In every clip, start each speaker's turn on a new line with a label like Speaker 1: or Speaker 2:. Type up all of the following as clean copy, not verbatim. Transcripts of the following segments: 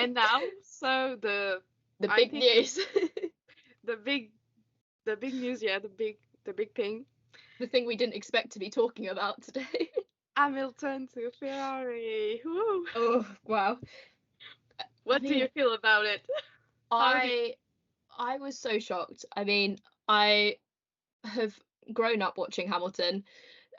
Speaker 1: And now, so
Speaker 2: The
Speaker 1: I
Speaker 2: big
Speaker 1: think
Speaker 2: news.
Speaker 1: the big news, yeah, the big thing.
Speaker 2: The thing we didn't expect to be talking about today.
Speaker 1: Hamilton to Ferrari. Woo.
Speaker 2: Oh, wow.
Speaker 1: What do you feel about it?
Speaker 2: I was so shocked. I mean, I have grown up watching Hamilton,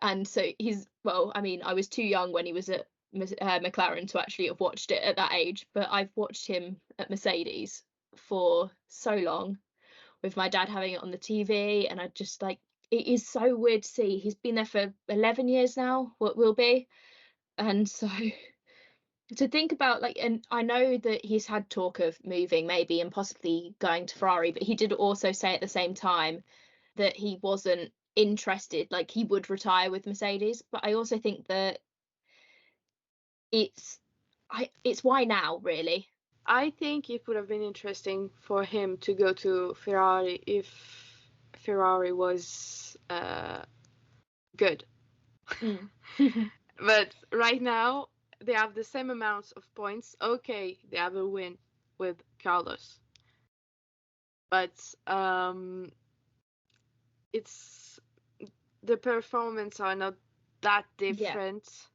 Speaker 2: and so I was too young when he was at McLaren to actually have watched it at that age, but I've watched him at Mercedes for so long, with my dad having it on the TV, and I just like, it is so weird to see. He's been there for 11 years now, what will be. And so to think about, like, and I know that he's had talk of moving maybe and possibly going to Ferrari, but he did also say at the same time that he wasn't interested, like he would retire with Mercedes. But I also think that it's why now, really.
Speaker 1: I think it would have been interesting for him to go to Ferrari if Ferrari was good.
Speaker 2: Mm.
Speaker 1: But right now, they have the same amounts of points. Okay, they have a win with Carlos. But it's the performance are not that different.
Speaker 2: Yeah.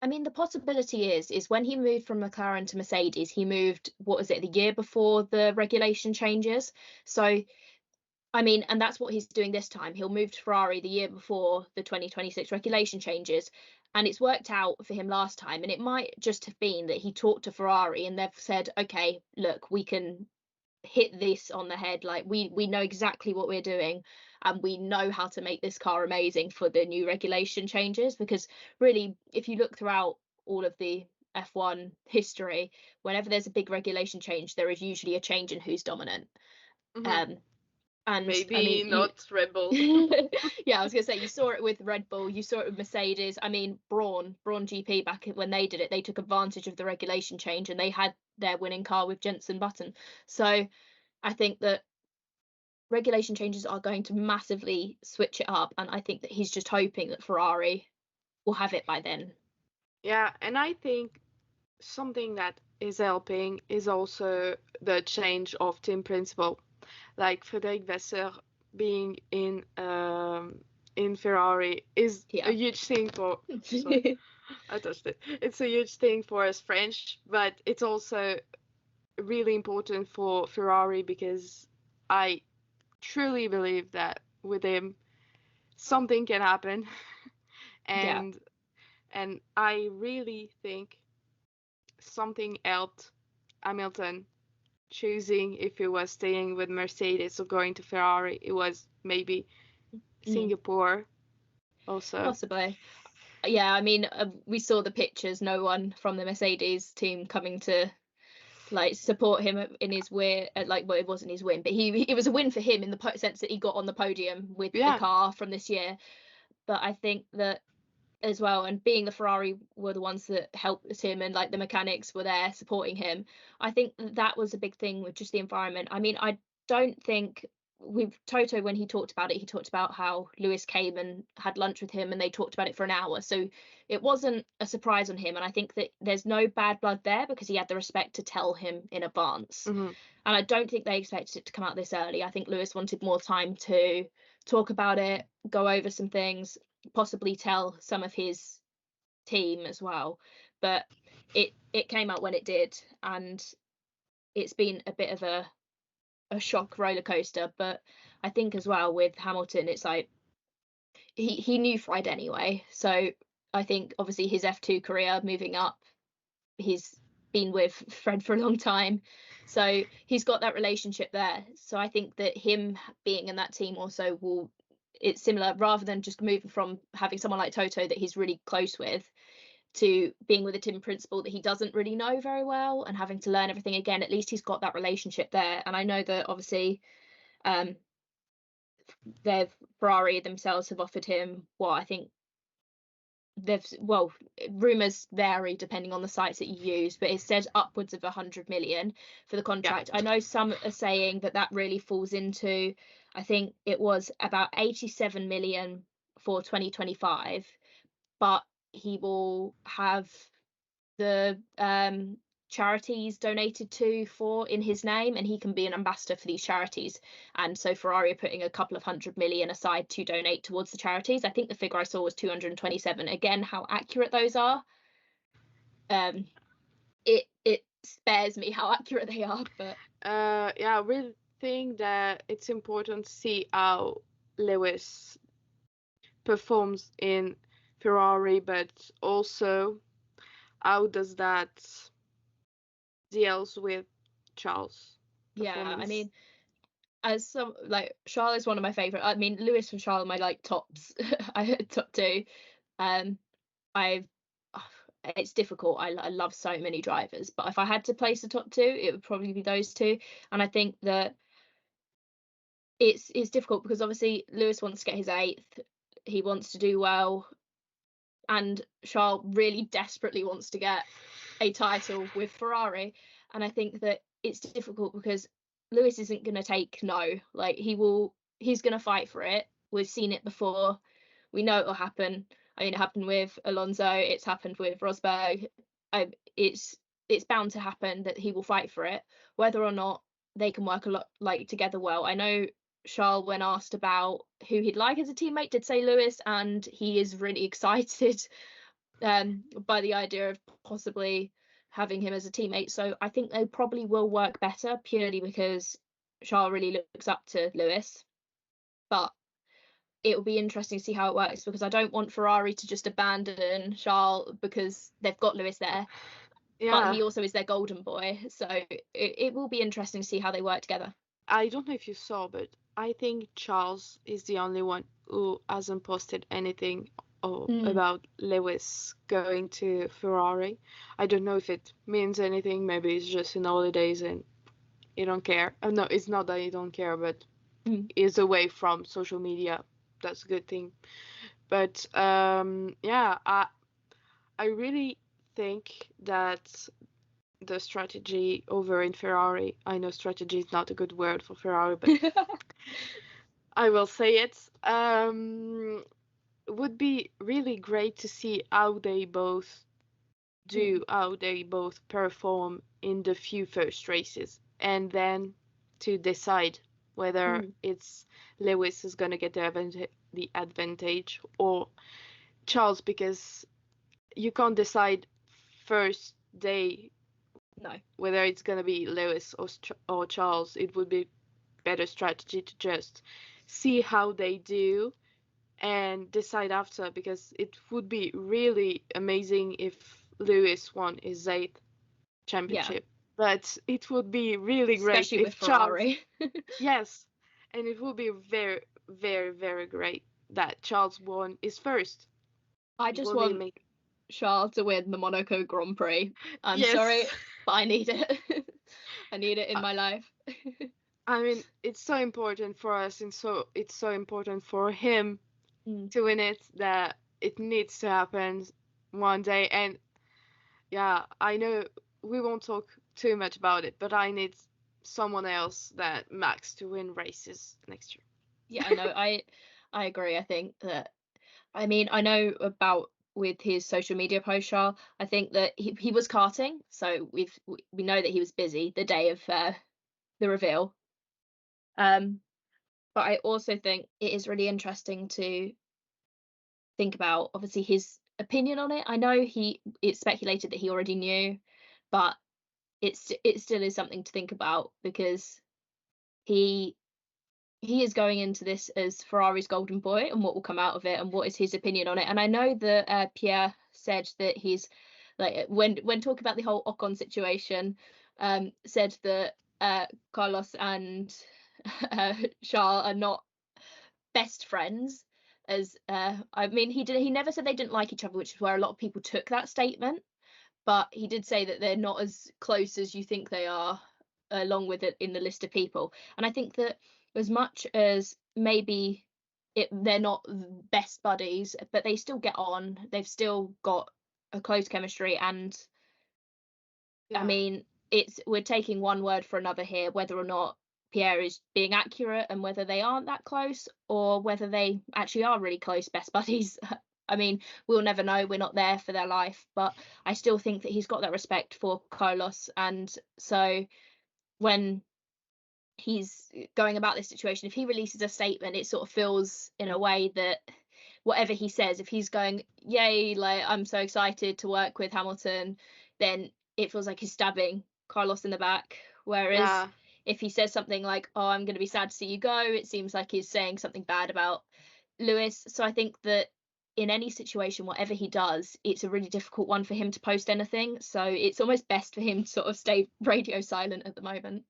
Speaker 2: I mean, the possibility is when he moved from McLaren to Mercedes, he moved, what was it, the year before the regulation changes. So, I mean, and that's what he's doing this time. He'll move to Ferrari the year before the 2026 regulation changes. And it's worked out for him last time. And it might just have been that he talked to Ferrari and they've said, okay, look, we can hit this on the head. Like, we know exactly what we're doing, and we know how to make this car amazing for the new regulation changes. Because really, if you look throughout all of the F1 history, whenever there's a big regulation change, there is usually a change in who's dominant.
Speaker 1: Mm-hmm.
Speaker 2: And
Speaker 1: Maybe
Speaker 2: I mean,
Speaker 1: not Red Bull.
Speaker 2: yeah, I was gonna say, you saw it with Red Bull, you saw it with Mercedes. I mean, Braun GP, back when they did it, they took advantage of the regulation change and they had their winning car with Jenson Button. So I think that regulation changes are going to massively switch it up, and I think that he's just hoping that Ferrari will have it by then.
Speaker 1: Yeah, and I think something that is helping is also the change of team principal. Like Frédéric Vasseur being in Ferrari is a huge thing for. Sorry, I touched it. It's a huge thing for us French, but it's also really important for Ferrari because I truly believe that with him something can happen, and I really think something helped Hamilton choosing if he was staying with Mercedes or going to Ferrari. It was maybe Singapore also.
Speaker 2: Possibly. Yeah, I mean, we saw the pictures, no one from the Mercedes team coming to like support him in his win. Like, well, it wasn't his win, but it was a win for him in the sense that he got on the podium with the car from this year. But I think that as well, and being the Ferrari were the ones that helped him, and like the mechanics were there supporting him, I think that was a big thing with just the environment. I mean, I don't think, with Toto, when he talked about it, he talked about how Lewis came and had lunch with him and they talked about it for an hour, so it wasn't a surprise on him. And I think that there's no bad blood there because he had the respect to tell him in advance. And I don't think they expected it to come out this early. I think Lewis wanted more time to talk about it, go over some things, possibly tell some of his team as well. But it came out when it did, and it's been a bit of a shock roller coaster. But I think as well with Hamilton, it's like he knew Fred anyway, so I think obviously his F2 career moving up, he's been with Fred for a long time, so he's got that relationship there. So I think that him being in that team also will, it's similar, rather than just moving from having someone like Toto that he's really close with to being with a team principal that he doesn't really know very well and having to learn everything again. At least he's got that relationship there. And I know that obviously Ferrari themselves have offered him, well, I think rumours vary depending on the sites that you use, but it says upwards of 100 million for the contract. I know some are saying that really falls into, I think it was about 87 million for 2025, but he will have the charities donated to for in his name, and he can be an ambassador for these charities. And so Ferrari are putting a couple of 100 million aside to donate towards the charities. I think the figure I saw was 227. Again, how accurate those are, it spares me how accurate they are, but
Speaker 1: yeah, I really think that it's important to see how Lewis performs in Ferrari, but also how does that deals with Charles'
Speaker 2: yeah, I
Speaker 1: performance.
Speaker 2: mean, as some like Charles is one of my favorite. I mean, Lewis and Charles are my like tops. I top two. Um, I've it's difficult. I love so many drivers, but if I had to place the top two, it would probably be those two. And I think that it's difficult because obviously Lewis wants to get his 8th. He wants to do well, and Charles really desperately wants to get a title with Ferrari. And I think that it's difficult because Lewis isn't going to take no. Like he's going to fight for it. We've seen it before. We know it will happen. I mean, it happened with Alonso. It's happened with Rosberg. It's bound to happen that he will fight for it, whether or not they can work a lot like together well. I know Charles, when asked about who he'd like as a teammate, did say Lewis, and he is really excited by the idea of possibly having him as a teammate. So I think they probably will work better purely because Charles really looks up to Lewis. But it will be interesting to see how it works because I don't want Ferrari to just abandon Charles because they've got Lewis there. But
Speaker 1: Yeah,
Speaker 2: he also is their golden boy. So it will be interesting to see how they work together.
Speaker 1: I don't know if you saw, but I think Charles is the only one who hasn't posted anything about Lewis going to Ferrari. I don't know if it means anything. Maybe it's just in holidays and he don't care. No, it's not that he don't care, but is away from social media. That's a good thing. But yeah, I really think that the strategy over in Ferrari. I know strategy is not a good word for Ferrari, but I will say it. Would be really great to see how they both do, how they both perform in the few first races, and then to decide whether it's Lewis is gonna get the advantage or Charles, because you can't decide first day
Speaker 2: No.
Speaker 1: whether it's gonna be Lewis or Charles. It would be better strategy to just see how they do and decide after, because it would be really amazing if Lewis won his 8th
Speaker 2: Yeah.
Speaker 1: championship. But it would be really great
Speaker 2: Especially with
Speaker 1: if Charles,
Speaker 2: Ferrari.
Speaker 1: yes, and it would be very, very, very great that Charles won his first.
Speaker 2: I
Speaker 1: It
Speaker 2: just
Speaker 1: will be
Speaker 2: want
Speaker 1: amazing.
Speaker 2: Charles to win the Monaco Grand Prix. I'm sorry,
Speaker 1: Yes.
Speaker 2: but I need it. I need it in my life.
Speaker 1: I mean, it's so important for us, and so it's so important for him to win it that it needs to happen one day. And yeah, I know we won't talk too much about it, but I need someone else that Max to win races next year.
Speaker 2: Yeah, no, I agree. I think that I mean I know about with his social media post, Charles. I think that he was karting, so we know that he was busy the day of the reveal. Um, but I also think it is really interesting to think about obviously his opinion on it. I know it's speculated that he already knew, but it still is something to think about because he he is going into this as Ferrari's golden boy and what will come out of it and what is his opinion on it. And I know that Pierre said that he's like when talking about the whole Ocon situation, said that Carlos and Charles are not best friends. As I mean, he never said they didn't like each other, which is where a lot of people took that statement. But he did say that they're not as close as you think they are, along with it in the list of people. And I think that as much as maybe they're not best buddies, but they still get on. They've still got a close chemistry. And I
Speaker 1: Yeah.
Speaker 2: mean, we're taking one word for another here, whether or not Pierre is being accurate and whether they aren't that close or whether they actually are really close best buddies. I mean, we'll never know. We're not there for their life, but I still think that he's got that respect for Carlos. And so when he's going about this situation, if he releases a statement, it sort of feels in a way that whatever he says, if he's going, yay, like I'm so excited to work with Hamilton, then it feels like he's stabbing Carlos in the back. Whereas
Speaker 1: Yeah,
Speaker 2: if he says something like, oh, I'm going to be sad to see you go, it seems like he's saying something bad about Lewis. So I think that in any situation, whatever he does, it's a really difficult one for him to post anything. So it's almost best for him to sort of stay radio silent at the moment.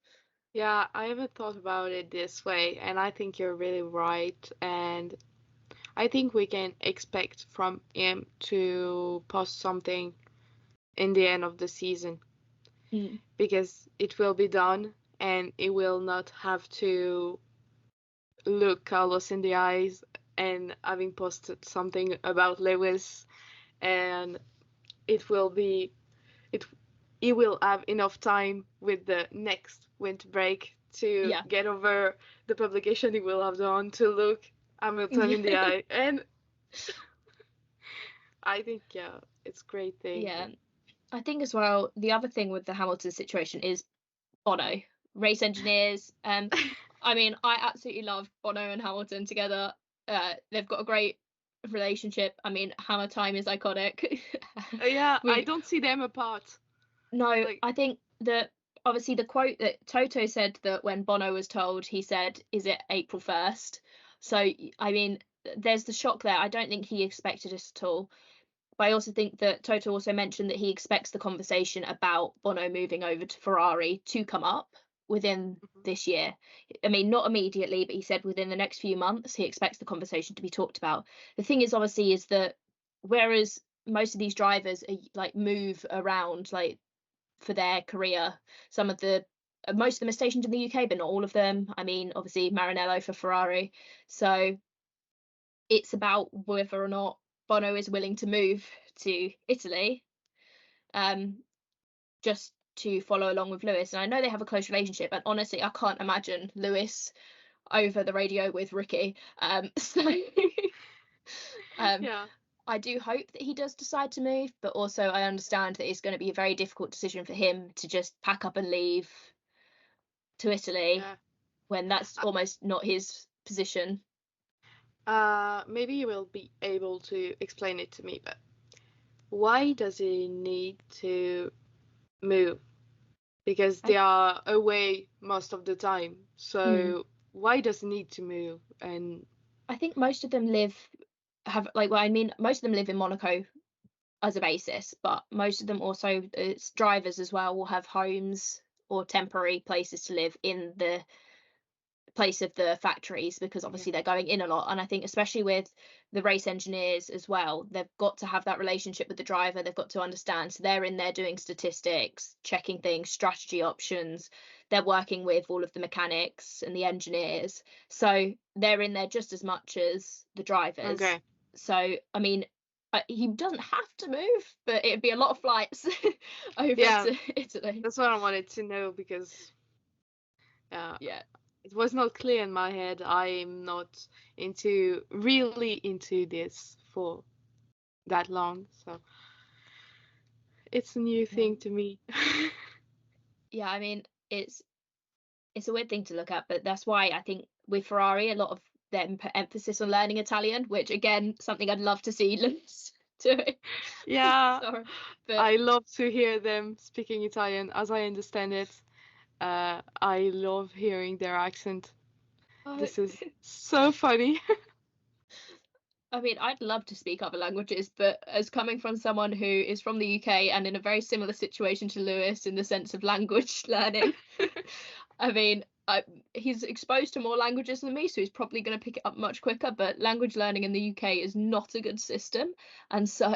Speaker 1: yeah, I haven't thought about it this way, and I think you're really right. And I think we can expect from him to post something in the end of the season
Speaker 2: Mm.
Speaker 1: because it will be done and he will not have to look Carlos in the eyes and having posted something about Lewis, and it will be it he will have enough time with the next winter break to
Speaker 2: Yeah.
Speaker 1: get over the publication he will have done to look Hamilton in the eye. And I think, yeah, it's a great thing.
Speaker 2: Yeah. I think as well, the other thing with the Hamilton situation is Bono, race engineers. I mean, I absolutely love Bono and Hamilton together. They've got a great relationship. I mean, Hammer Time is iconic.
Speaker 1: Yeah, I
Speaker 2: we
Speaker 1: don't see them apart.
Speaker 2: No,
Speaker 1: Like,
Speaker 2: I think that obviously the quote that Toto said, that when Bono was told, he said, "Is it April 1st?" So I mean, there's the shock there. I don't think he expected us at all. But I also think that Toto also mentioned that he expects the conversation about Bono moving over to Ferrari to come up within
Speaker 1: mhm.
Speaker 2: this year. I mean, not immediately, but he said within the next few months, he expects the conversation to be talked about. The thing is, obviously, is that whereas most of these drivers are, like, move around like for their career, some of the most of them are stationed in the UK, but not all of them. I mean, obviously Maranello for Ferrari. So it's about whether or not Bono is willing to move to Italy, um, just to follow along with Lewis. And I know they have a close relationship, and honestly, I can't imagine Lewis over the radio with Ricky. So um,
Speaker 1: Yeah,
Speaker 2: I do hope that he does decide to move, but also I understand that it's going to be a very difficult decision for him to just pack up and leave to Italy
Speaker 1: yeah.
Speaker 2: when that's almost not his position.
Speaker 1: Maybe you will be able to explain it to me, but why does he need to move? Because
Speaker 2: I
Speaker 1: they are away most of the time.
Speaker 2: mm,
Speaker 1: So why does he need to move? And
Speaker 2: I think most of them have like, well, I mean, most of them live in Monaco as a basis, but most of them also, it's drivers as well, will have homes or temporary places to live in the place of the factories, because
Speaker 1: yeah,
Speaker 2: obviously they're going in a lot. And I think especially with the race engineers as well, they've got to have that relationship with the driver. They've got to understand, so they're in there doing statistics, checking things, strategy options. They're working with all of the mechanics and the engineers, so they're in there just as much as the drivers.
Speaker 1: okay.
Speaker 2: So I mean, he doesn't have to move, but it'd be a lot of flights over
Speaker 1: Yeah,
Speaker 2: to Italy.
Speaker 1: that's what I wanted to know because uh,
Speaker 2: Yeah.
Speaker 1: it was not clear in my head. I'm not really into this for that long, so it's a new
Speaker 2: Yeah.
Speaker 1: thing to me.
Speaker 2: Yeah, I mean, it's a weird thing to look at, but that's why I think with Ferrari, a lot of them put emphasis on learning Italian, which again, something I'd love to see Lewis doing.
Speaker 1: Yeah,
Speaker 2: Sorry, but
Speaker 1: I love to hear them speaking Italian as I understand it. I love hearing their accent.
Speaker 2: I,
Speaker 1: This is so funny.
Speaker 2: I mean, I'd love to speak other languages, but as coming from someone who is from the UK and in a very similar situation to Lewis in the sense of language learning, I mean, he's exposed to more languages than me, so he's probably going to pick it up much quicker. But language learning in the UK is not a good system, and so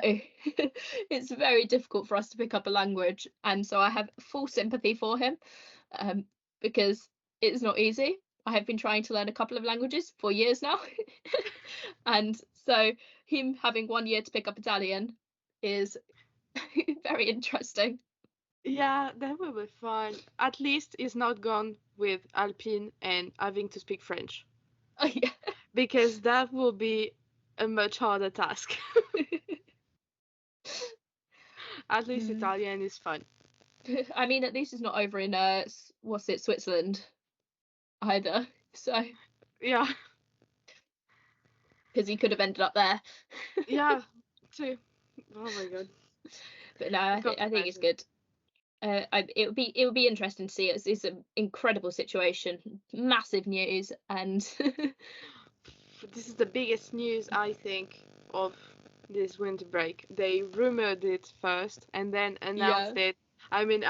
Speaker 2: it's very difficult for us to pick up a language. And so I have full sympathy for him, um, because it's not easy. I have been trying to learn a couple of languages for years now, and so him having 1 year to pick up Italian is very interesting.
Speaker 1: Yeah, that will be fun. At least he's not gone with Alpine and having to speak French
Speaker 2: Oh, yeah.
Speaker 1: because that will be a much harder task. At least Italian is fun.
Speaker 2: I mean, at least it's not over in Switzerland either. So
Speaker 1: Yeah,
Speaker 2: because he could have ended up there.
Speaker 1: yeah, too. Oh my god.
Speaker 2: But no,
Speaker 1: I can't
Speaker 2: I think it's
Speaker 1: imagine.
Speaker 2: good. It would be interesting to see. It's an incredible situation, massive news, and
Speaker 1: This is the biggest news, I think, of this winter break. They rumored it first and then
Speaker 2: yeah.
Speaker 1: announced it. I mean,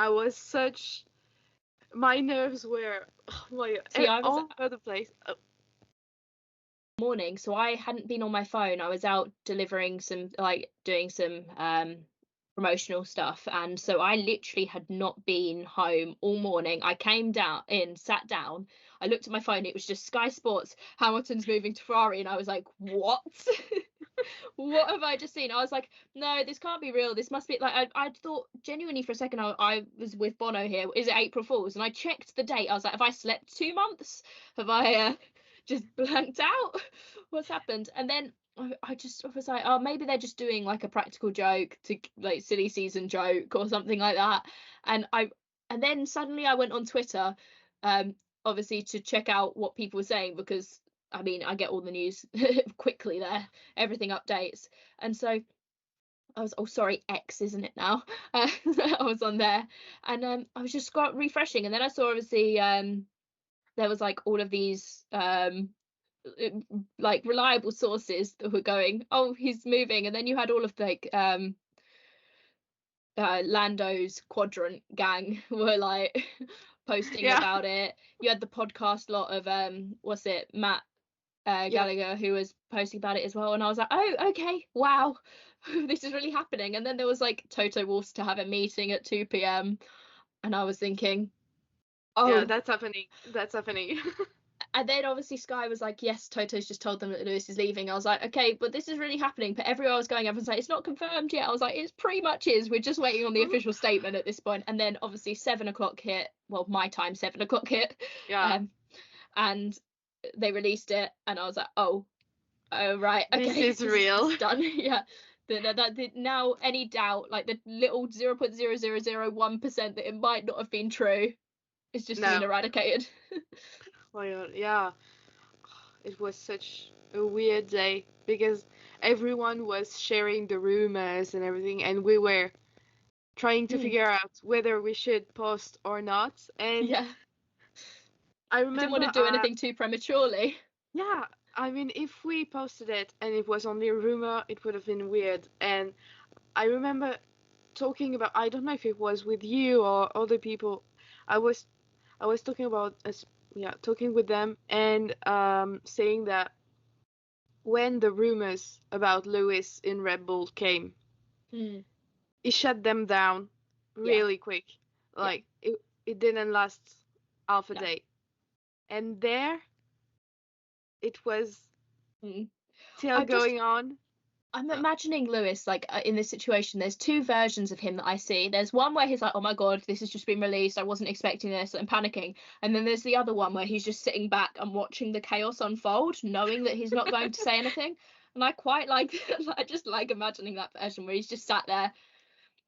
Speaker 1: my nerves were, oh my
Speaker 2: See,
Speaker 1: god,
Speaker 2: I was
Speaker 1: all over the place. Oh,
Speaker 2: morning, so I hadn't been on my phone. I was out delivering some, like, doing some promotional stuff, and so I literally had not been home all morning. I came down in, sat down, I looked at my phone, it was just Sky Sports, Hamilton's moving to Ferrari, and I was like, what? What have I just seen? I was like, no, this can't be real. This must be like, I thought genuinely for a second I was with Bono here. Is it April Fool's? And I checked the date. I was like, have I slept 2 months? Have I just blanked out? What's happened? And then I was like, oh, maybe they're just doing like a practical joke, to like silly season joke or something like that. And then suddenly I went on Twitter, obviously to check out what people were saying, because I mean, I get all the news quickly there, everything updates. And so I was, oh, sorry, X, isn't it now? I was on there, and I was just refreshing, and then I saw, obviously, there was like all of these like reliable sources that were going, oh, he's moving. And then you had all of like Lando's quadrant gang were like posting
Speaker 1: yeah,
Speaker 2: about it. You had the podcast lot of what's it, Matt
Speaker 1: yeah,
Speaker 2: Gallagher, who was posting about it as well, and I was like, oh, okay, wow, this is really happening. And then there was like Toto Wolff's to have a meeting at 2 p.m, and I was thinking,
Speaker 1: yeah,
Speaker 2: oh.
Speaker 1: that's happening. That's happening.
Speaker 2: And then obviously Sky was like, yes, Toto's just told them that Lewis is leaving. I was like, okay, but this is really happening. But everywhere I was going, everyone's like, it's not confirmed yet. I was like, it's pretty much is. We're just waiting on the official statement at this point. And then obviously 7 o'clock hit. Well, my time, 7 o'clock hit.
Speaker 1: Yeah,
Speaker 2: And they released it. And I was like, oh, right,
Speaker 1: this
Speaker 2: okay,
Speaker 1: is
Speaker 2: this is
Speaker 1: real.
Speaker 2: done. Yeah. Now any doubt, like the little 0.0001% that it might not have been true, is just been
Speaker 1: No,
Speaker 2: eradicated.
Speaker 1: oh my god, yeah. It was such a weird day because everyone was sharing the rumors and everything, and we were trying to
Speaker 2: Mm,
Speaker 1: figure out whether we should post or not. And
Speaker 2: yeah.
Speaker 1: I
Speaker 2: I didn't want to
Speaker 1: remember,
Speaker 2: do anything too prematurely.
Speaker 1: yeah, I mean, if we posted it and it was only a rumor, it would have been weird. And I remember talking about, I don't know if it was with you or other people. I was I was talking about us, yeah, talking with them and saying that when the rumors about Lewis in Red Bull came,
Speaker 2: Mm,
Speaker 1: he shut them down
Speaker 2: yeah,
Speaker 1: really quick.
Speaker 2: yeah,
Speaker 1: Like it didn't last half a
Speaker 2: no.
Speaker 1: day. And there it was
Speaker 2: Mm.
Speaker 1: still
Speaker 2: I just
Speaker 1: going on.
Speaker 2: I'm
Speaker 1: Uh,
Speaker 2: imagining Lewis like in this situation. There's two versions of him that I see. There's one where he's like, "Oh my God, this has just been released. I wasn't expecting this. I'm panicking." And then there's the other one where he's just sitting back and watching the chaos unfold, knowing that he's not going to say anything. And I quite like, I just like imagining that version where he's just sat there.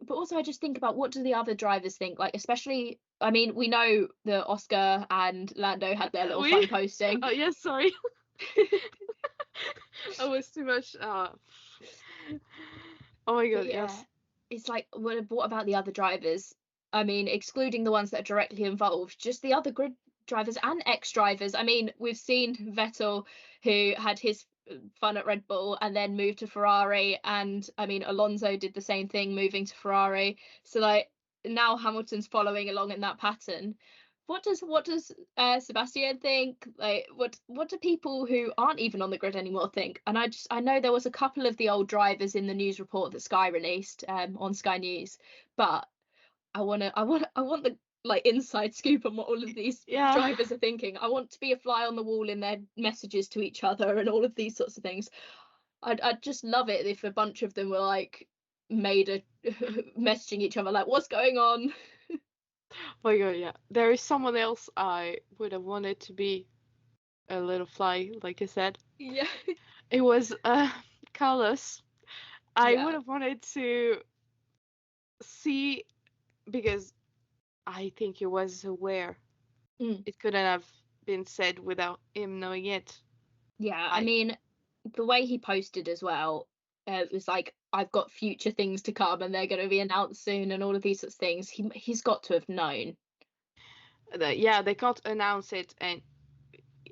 Speaker 2: But also, I just think about, what do the other drivers think? Like, especially, I mean, we know that Oscar and Lando had their little
Speaker 1: we
Speaker 2: fun posting.
Speaker 1: oh yes, sorry. I was too much oh my
Speaker 2: But
Speaker 1: god,
Speaker 2: yeah,
Speaker 1: yes.
Speaker 2: it's like, what about the other drivers? I mean, excluding the ones that are directly involved, just the other grid drivers and ex-drivers. I mean, we've seen Vettel, who had his fun at Red Bull and then moved to Ferrari, and I mean, Alonso did the same thing, moving to Ferrari. So like now Hamilton's following along in that pattern. What does Sebastian think? Like, what do people who aren't even on the grid anymore think? And I know there was a couple of the old drivers in the news report that Sky released on Sky News, but I want the like inside scoop on what all of these
Speaker 1: Yeah.
Speaker 2: drivers are thinking. I want to be a fly on the wall in their messages to each other and all of these sorts of things. I'd just love it if a bunch of them were like made a messaging each other like, what's going on?
Speaker 1: Oh my god, yeah. There is someone else I would have wanted to be a little fly, like I said.
Speaker 2: Yeah.
Speaker 1: It was Carlos, I would
Speaker 2: Yeah.
Speaker 1: have wanted to see, because I think he was aware.
Speaker 2: Mm.
Speaker 1: It couldn't have been said without him knowing it.
Speaker 2: Yeah, I
Speaker 1: Like,
Speaker 2: mean, the way he posted as well, it was like, I've got future things to come and they're going to be announced soon and all of these sorts of things. He's got to have known.
Speaker 1: yeah, they can't announce it and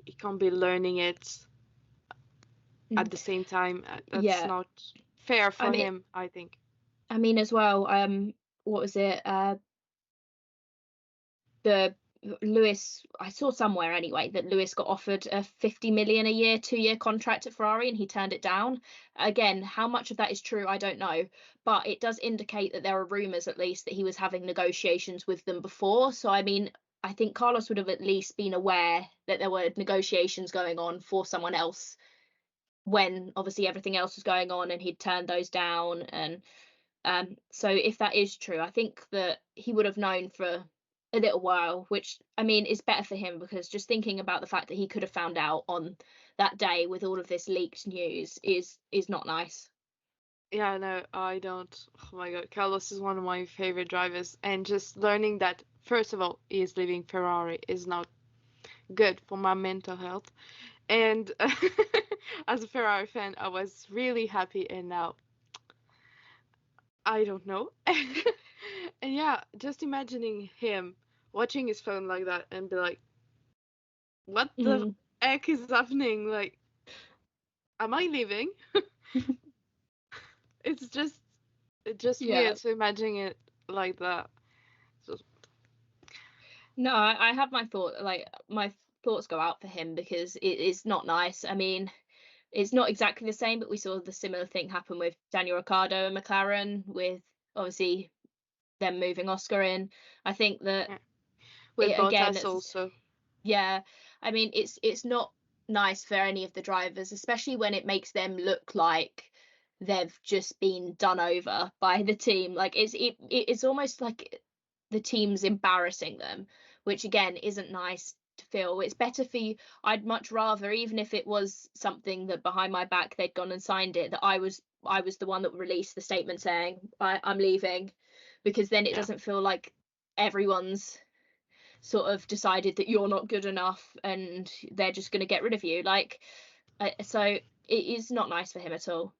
Speaker 1: he can't be learning it at
Speaker 2: Mm.
Speaker 1: the same time. That's
Speaker 2: Yeah,
Speaker 1: not fair
Speaker 2: I
Speaker 1: for
Speaker 2: mean,
Speaker 1: him, I think.
Speaker 2: as well, what was it? The Lewis, I saw somewhere anyway that Lewis got offered a 50 million a year 2-year contract at Ferrari and he turned it down. Again, how much of that is true, I don't know, but it does indicate that there are rumors at least that he was having negotiations with them before. So I mean, I think Carlos would have at least been aware that there were negotiations going on for someone else when obviously everything else was going on and he'd turned those down. And so if that is true, I think that he would have known for a little while, which I mean is better for him, because just thinking about the fact that he could have found out on that day with all of this leaked news is not nice.
Speaker 1: Yeah, no, I don't. Oh my God, Carlos is one of my favorite drivers, and just learning that, first of all, he is leaving Ferrari is not good for my mental health. And as a Ferrari fan, I was really happy, and now I don't know. And yeah, just imagining him watching his phone like that and be like, what the
Speaker 2: Mm,
Speaker 1: heck is happening? Like, am I leaving? It's just
Speaker 2: yeah.
Speaker 1: weird to imagine it like that. So,
Speaker 2: No, I have my thought, like my thoughts go out for him because it is not nice. I mean, it's not exactly the same, but we saw the similar thing happen with Daniel Ricciardo and McLaren, with obviously them moving Oscar in. I think that
Speaker 1: yeah. With
Speaker 2: it again,
Speaker 1: Bottas
Speaker 2: it's,
Speaker 1: also.
Speaker 2: yeah, I mean, it's not nice for any of the drivers, especially when it makes them look like they've just been done over by the team. Like it's almost like the team's embarrassing them, which again isn't nice to feel. It's better for you. I'd much rather, even if it was something that behind my back they'd gone and signed it, that I was the one that released the statement saying I'm leaving, because then it
Speaker 1: Yeah.
Speaker 2: doesn't feel like everyone's sort of decided that you're not good enough and they're just going to get rid of you. Like, so it is not nice for him at all.